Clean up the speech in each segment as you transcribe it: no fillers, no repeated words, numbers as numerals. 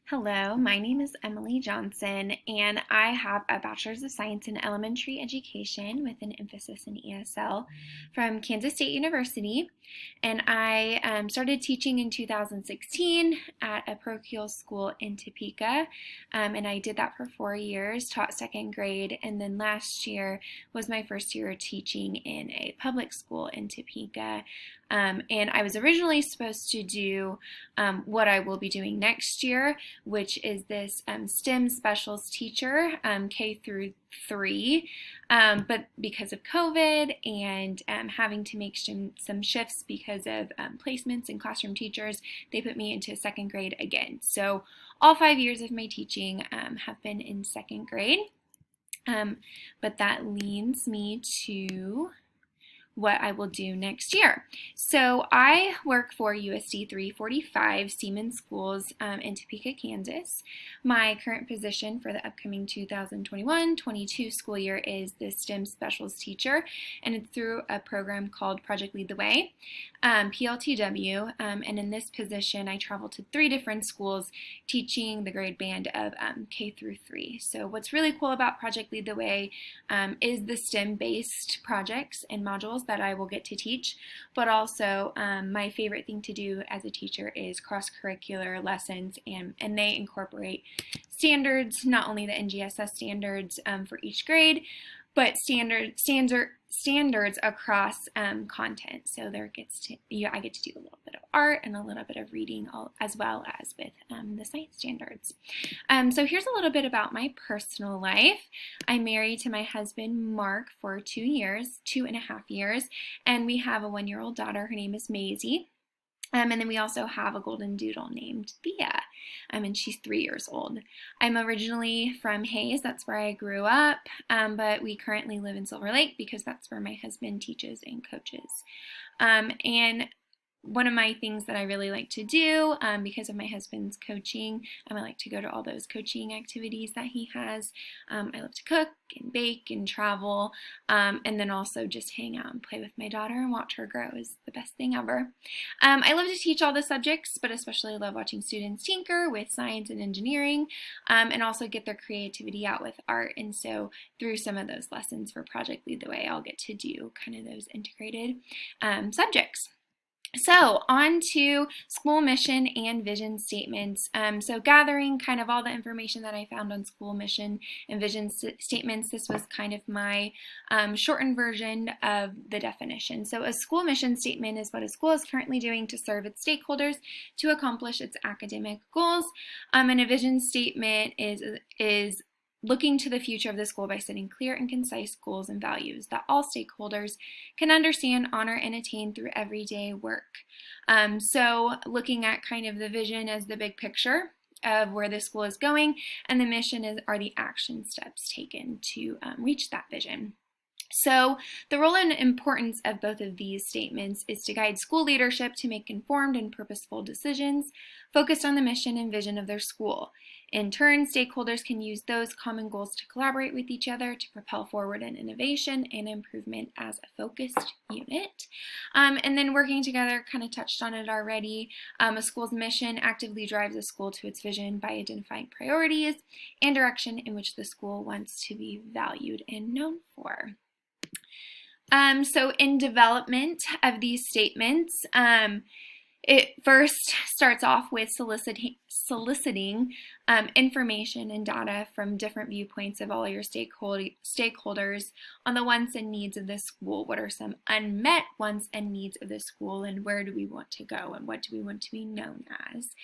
Hello, my name is Emily Johnson, and I have a Bachelor's of Science in Elementary Education with an emphasis in ESL from Kansas State University. And I started teaching in 2016 at a parochial school in Topeka, and I did that for 4 years, taught second grade, and then last year was my first year teaching in a public school in Topeka. And I was originally supposed to do what I will be doing next year, which is this STEM specials teacher, K through 3. But because of COVID and having to make some shifts because of placements and classroom teachers, they put me into second grade again. So all 5 years of my teaching have been in second grade. But that leads me to what I will do next year. So I work for USD 345 Seaman Schools in Topeka, Kansas. My current position for the upcoming 2021-22 school year is the STEM specials teacher, and it's through a program called Project Lead the Way, PLTW, and in this position I travel to 3 different schools teaching the grade band of K through 3. So what's really cool about Project Lead the Way is the STEM-based projects and modules that I will get to teach, but also my favorite thing to do as a teacher is cross-curricular lessons, and they incorporate standards, not only the NGSS standards for each grade, but standards across content. So I get to do a little bit of art and a little bit of reading, as well as with the science standards. So here's a little bit about my personal life. I'm married to my husband Mark for 2.5 years, and we have a 1-year-old daughter. Her name is Maisie. And then we also have a golden doodle named Thea, and she's 3 years old. I'm originally from Hays, that's where I grew up, but we currently live in Silver Lake because that's where my husband teaches and coaches. And one of my things that I really like to do, because of my husband's coaching, I like to go to all those coaching activities that he has. I love to cook and bake and travel, and then also just hang out and play with my daughter and watch her grow is the best thing ever. I love to teach all the subjects, but especially love watching students tinker with science and engineering, and also get their creativity out with art. And so through some of those lessons for Project Lead the Way, I'll get to do kind of those integrated subjects. So on to school mission and vision statements. So gathering kind of all the information that I found on school mission and vision statements, this was kind of my shortened version of the definition. So a school mission statement is what a school is currently doing to serve its stakeholders to accomplish its academic goals. And a vision statement is looking to the future of the school by setting clear and concise goals and values that all stakeholders can understand, honor, and attain through everyday work. So looking at kind of the vision as the big picture of where the school is going, and the mission are the action steps taken to reach that vision. So the role and importance of both of these statements is to guide school leadership to make informed and purposeful decisions focused on the mission and vision of their school. In turn, stakeholders can use those common goals to collaborate with each other to propel forward an innovation and improvement as a focused unit. And then working together, kind of touched on it already, a school's mission actively drives a school to its vision by identifying priorities and direction in which the school wants to be valued and known for. So in development of these statements, it first starts off with soliciting information and data from different viewpoints of all your stakeholders on the wants and needs of the school. What are some unmet wants and needs of the school, and where do we want to go, and what do we want to be known as,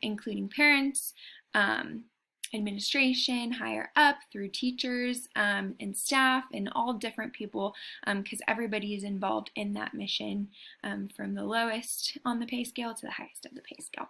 including parents, administration, higher up through teachers and staff and all different people, because everybody is involved in that mission, from the lowest on the pay scale to the highest of the pay scale.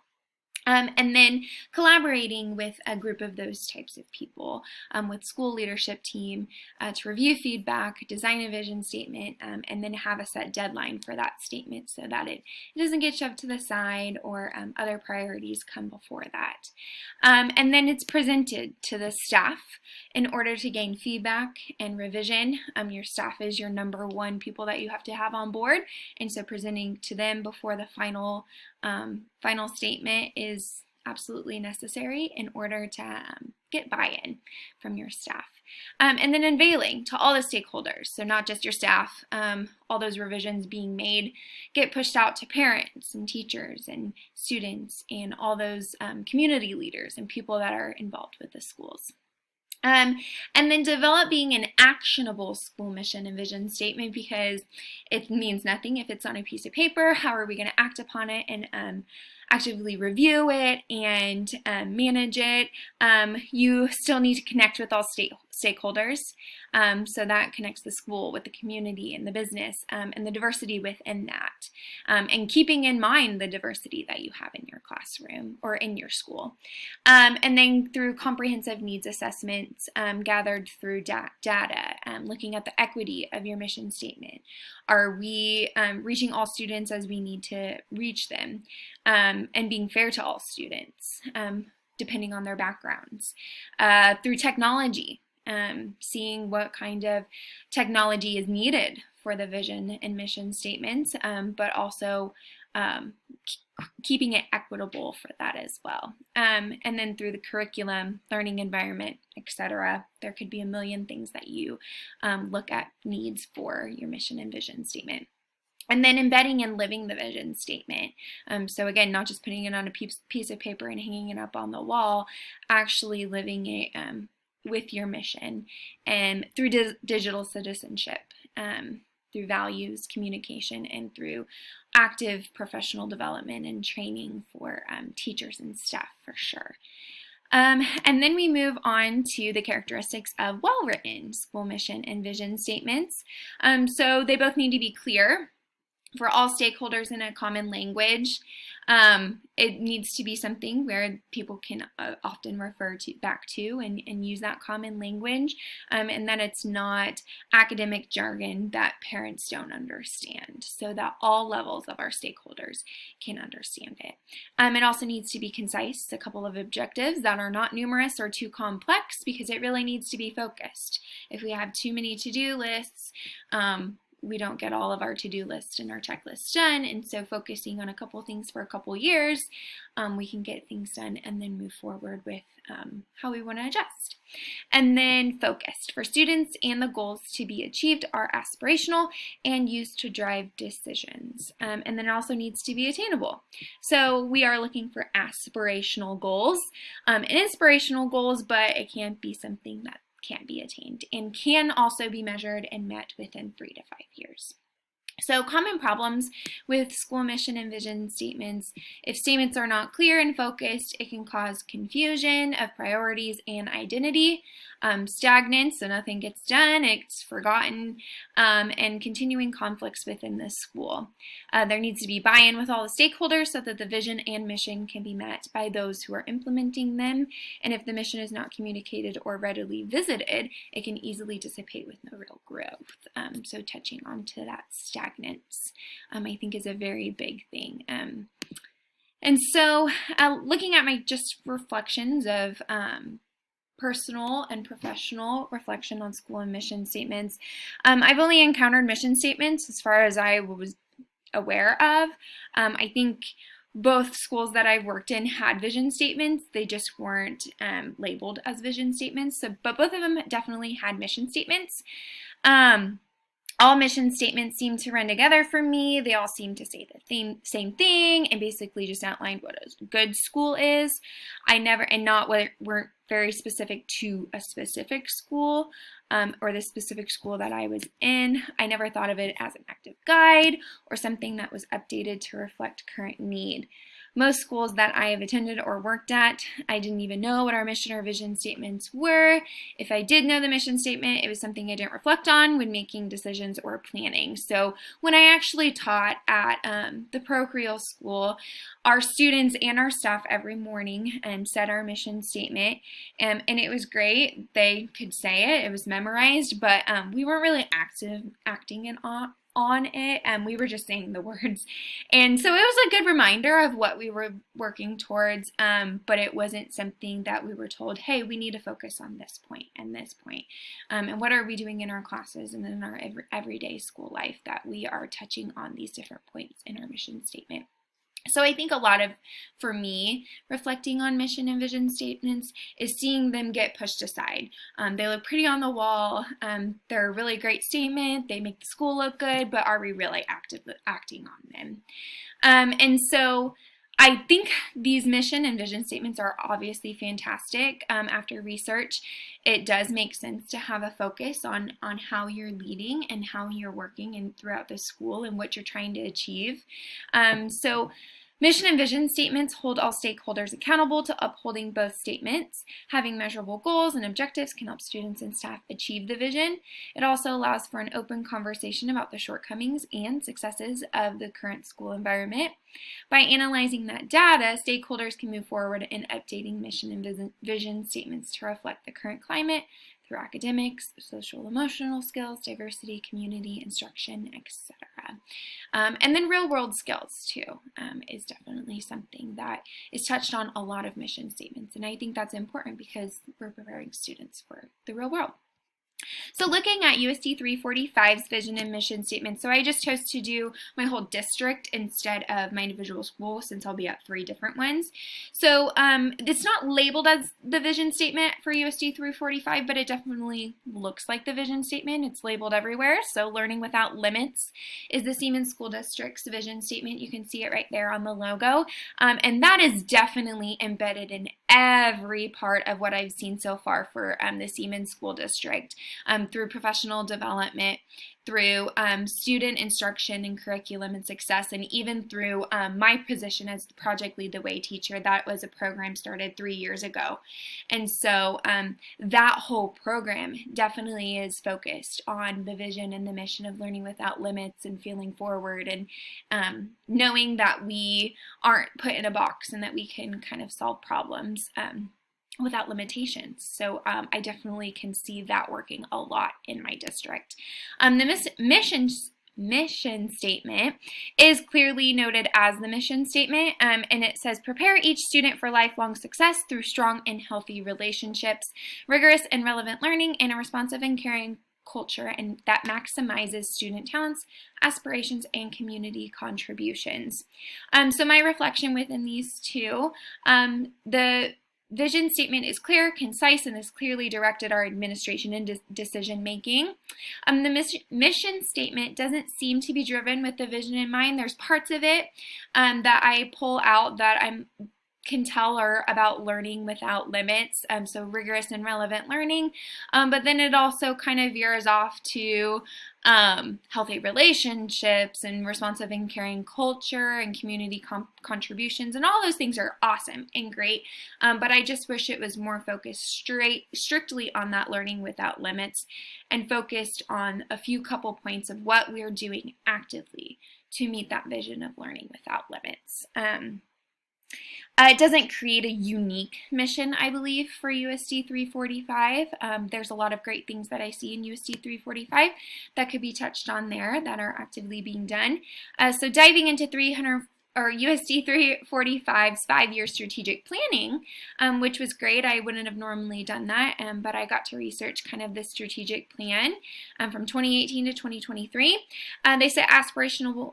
And then collaborating with a group of those types of people, with school leadership team, to review feedback, design a vision statement, and then have a set deadline for that statement so that it doesn't get shoved to the side or other priorities come before that. And then it's presented to the staff in order to gain feedback and revision. Your staff is your number one people that you have to have on board, and so presenting to them before the final statement is absolutely necessary in order to get buy-in from your staff. And then unveiling to all the stakeholders, so not just your staff, all those revisions being made get pushed out to parents and teachers and students and all those community leaders and people that are involved with the schools. And then developing an actionable school mission and vision statement, because it means nothing if it's on a piece of paper. How are we going to act upon it and actively review it and manage it? You still need to connect with all stakeholders. So that connects the school with the community and the business and the diversity within that. And keeping in mind the diversity that you have in your classroom or in your school. And then through comprehensive needs assessments gathered through data, looking at the equity of your mission statement. Are we reaching all students as we need to reach them? And being fair to all students, depending on their backgrounds. Through technology, seeing what kind of technology is needed for the vision and mission statements, but also keeping it equitable for that as well. And then through the curriculum, learning environment, etc. There could be a million things that you look at needs for your mission and vision statement. And then embedding and living the vision statement. So again, not just putting it on a piece of paper and hanging it up on the wall, actually living it with your mission and through digital citizenship, through values, communication, and through active professional development and training for teachers and staff for sure. And then we move on to the characteristics of well-written school mission and vision statements. So they both need to be clear for all stakeholders in a common language. It needs to be something where people can often refer back to and use that common language, and that it's not academic jargon that parents don't understand, so that all levels of our stakeholders can understand it. It also needs to be concise, a couple of objectives that are not numerous or too complex, because it really needs to be focused. If we have too many to-do lists, we don't get all of our to-do list and our checklists done, and so focusing on a couple things for a couple years, we can get things done and then move forward with how we want to adjust. And then focused, for students and the goals to be achieved are aspirational and used to drive decisions. And then it also needs to be attainable. So we are looking for aspirational goals and inspirational goals, but it can't be something that can't be attained and can also be measured and met within 3 to 5 years. So common problems with school mission and vision statements: if statements are not clear and focused, it can cause confusion of priorities and identity, stagnant, so nothing gets done, it's forgotten, and continuing conflicts within the school. There needs to be buy-in with all the stakeholders so that the vision and mission can be met by those who are implementing them, and if the mission is not communicated or readily visited, it can easily dissipate with no real growth. So touching on to that stagnance, I think is a very big thing. And so looking at my just reflections of personal and professional reflection on school and mission statements, I've only encountered mission statements as far as I was aware of. I think both schools that I've worked in had vision statements. They just weren't labeled as vision statements. But both of them definitely had mission statements. All mission statements seem to run together for me. They all seem to say the same thing and basically just outline what a good school is. Weren't very specific to a specific school or the specific school that I was in. I never thought of it as an active guide or something that was updated to reflect current need. Most schools that I have attended or worked at, I didn't even know what our mission or vision statements were. If I did know the mission statement, it was something I didn't reflect on when making decisions or planning. So when I actually taught at the parochial school, our students and our staff every morning said our mission statement, and it was great. They could say it, it was memorized, but we weren't really acting it on it, and we were just saying the words. And so it was a good reminder of what we were working towards, but it wasn't something that we were told, hey, we need to focus on this point and this point. And what are we doing in our classes and in our everyday school life that we are touching on these different points in our mission statement. So I think a lot of, for me, reflecting on mission and vision statements is seeing them get pushed aside. They look pretty on the wall. They're a really great statement. They make the school look good, but are we really acting on them? And so I think these mission and vision statements are obviously fantastic. After research, it does make sense to have a focus on how you're leading and how you're working and throughout the school and what you're trying to achieve. So mission and vision statements hold all stakeholders accountable to upholding both statements. Having measurable goals and objectives can help students and staff achieve the vision. It also allows for an open conversation about the shortcomings and successes of the current school environment. By analyzing that data, stakeholders can move forward in updating mission and vision statements to reflect the current climate through academics, social emotional skills, diversity, community, instruction, etc. And then real world skills too is definitely something that is touched on a lot of mission statements. And I think that's important because we're preparing students for the real world. So looking at USD 345's vision and mission statement, so I just chose to do my whole district instead of my individual school since I'll be at 3 different ones. So it's not labeled as the vision statement for USD 345, but it definitely looks like the vision statement. It's labeled everywhere. So Learning Without Limits is the Seaman School District's vision statement. You can see it right there on the logo. And that is definitely embedded in every part of what I've seen so far for the Seaman School District. Through professional development, through student instruction and curriculum and success, and even through my position as the Project Lead the Way teacher. That was a program started 3 years ago. And so that whole program definitely is focused on the vision and the mission of learning without limits and feeling forward and knowing that we aren't put in a box and that we can kind of solve problems without limitations. So I definitely can see that working a lot in my district. The mission statement is clearly noted as the mission statement, and it says, prepare each student for lifelong success through strong and healthy relationships, rigorous and relevant learning, and a responsive and caring culture, and that maximizes student talents, aspirations, and community contributions. So my reflection within these two, the vision statement is clear, concise, and is clearly directed our administration and decision making. The mission statement doesn't seem to be driven with the vision in mind. There's parts of it that I pull out that I can tell are about learning without limits, so rigorous and relevant learning, but then it also kind of veers off to healthy relationships and responsive and caring culture and community contributions, and all those things are awesome and great, but I just wish it was more focused strictly on that learning without limits and focused on a few couple points of what we're doing actively to meet that vision of learning without limits. It doesn't create a unique mission, I believe, for USD 345. There's a lot of great things that I see in USD 345 that could be touched on there that are actively being done. So diving into USD 345's 5-year strategic planning, which was great. I wouldn't have normally done that, but I got to research kind of the strategic plan from 2018 to 2023. They set aspirational,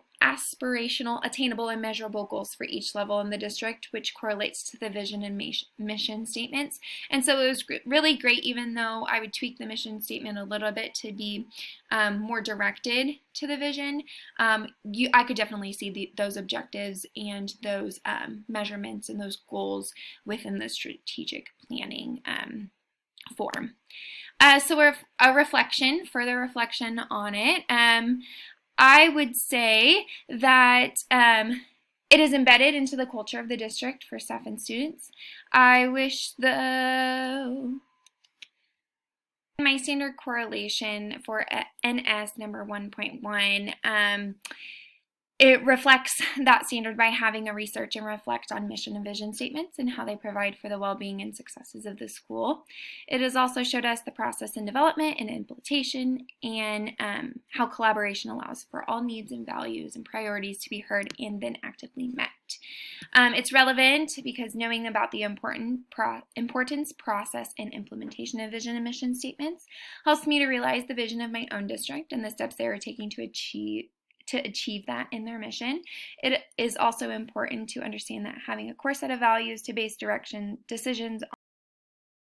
attainable, and measurable goals for each level in the district, which correlates to the vision and mission statements. And so it was really great, even though I would tweak the mission statement a little bit to be more directed to the vision. I could definitely see those objectives and those measurements and those goals within the strategic planning form. So further reflection on it. I would say that it is embedded into the culture of the district for staff and students. I wish my standard correlation for NS number 1.1, it reflects that standard by having a research and reflect on mission and vision statements and how they provide for the well-being and successes of the school. It has also showed us the process and development and implementation and how collaboration allows for all needs and values and priorities to be heard and then actively met. It's relevant because knowing about the importance, process, and implementation of vision and mission statements helps me to realize the vision of my own district and the steps they are taking to to achieve that in their mission. It is also important to understand that having a core set of values to base decisions